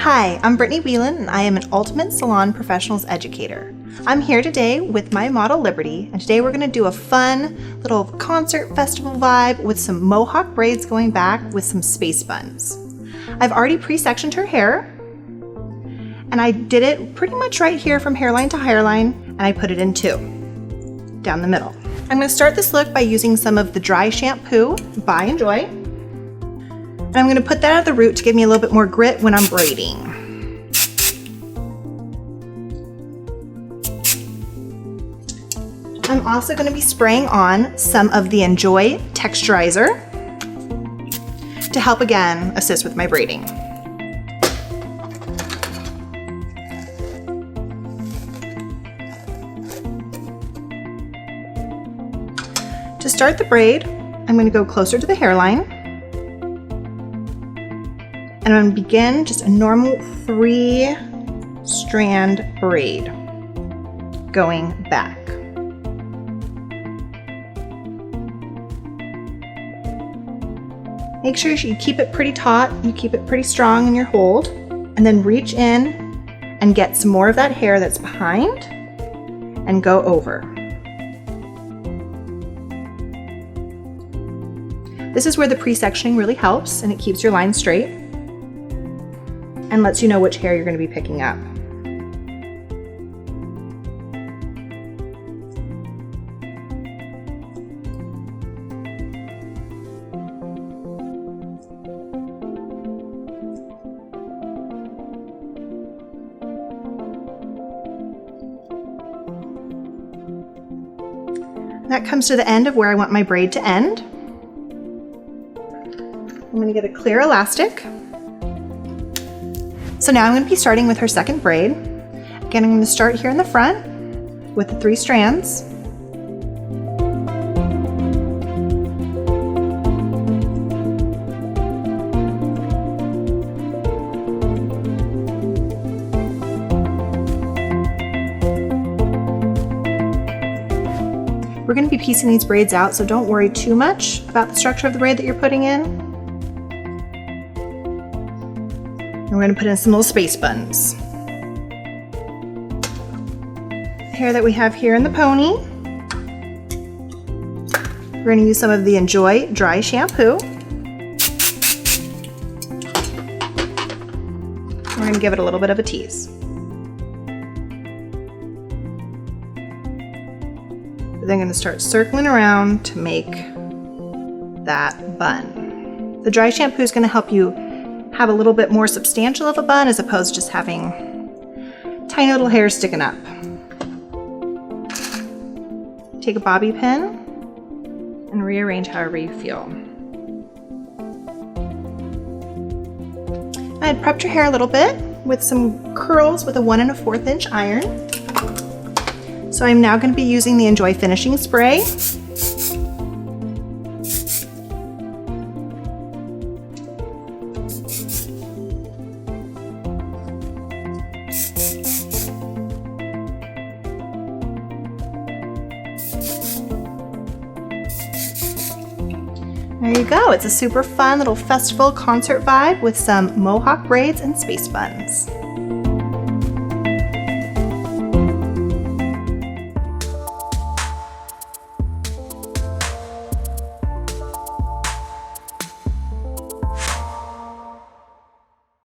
Hi, I'm Brittany Wheelan and I am an Ultimate Salon Professionals Educator. I'm here today with my model Liberty, and today we're going to do a fun little concert festival vibe with some mohawk braids going back with some space buns. I've already pre-sectioned her hair, and I did it pretty much right here from hairline to hairline, and I put it in two, down the middle. I'm going to start this look by using some of the Dry Shampoo by Enjoy. And I'm going to put that at the root to give me a little bit more grit when I'm braiding. I'm also going to be spraying on some of the Enjoy Texturizer to help again assist with my braiding. To start the braid, I'm going to go closer to the hairline. And I'm going to begin just a normal 3-strand braid going back. Make sure you keep it pretty taut, you keep it pretty strong in your hold, and then reach in and get some more of that hair that's behind and go over. This is where the pre-sectioning really helps, and it keeps your line straight and lets you know which hair you're going to be picking up. That comes to the end of where I want my braid to end. I'm going to get a clear elastic. So now I'm going to be starting with her second braid. Again, I'm going to start here in the front with the 3 strands. We're going to be piecing these braids out, so don't worry too much about the structure of the braid that you're putting in. We're going to put in some little space buns. The hair that we have here in the pony. We're going to use some of the Enjoy Dry Shampoo. We're going to give it a little bit of a tease. Then I'm going to start circling around to make that bun. The dry shampoo is going to help you have a little bit more substantial of a bun as opposed to just having tiny little hairs sticking up. Take a bobby pin and rearrange however you feel. I had prepped your hair a little bit with some curls with a 1 1/4 inch iron. So I'm now going to be using the Enjoy finishing spray. There you go. It's a super fun little festival concert vibe with some mohawk braids and space buns.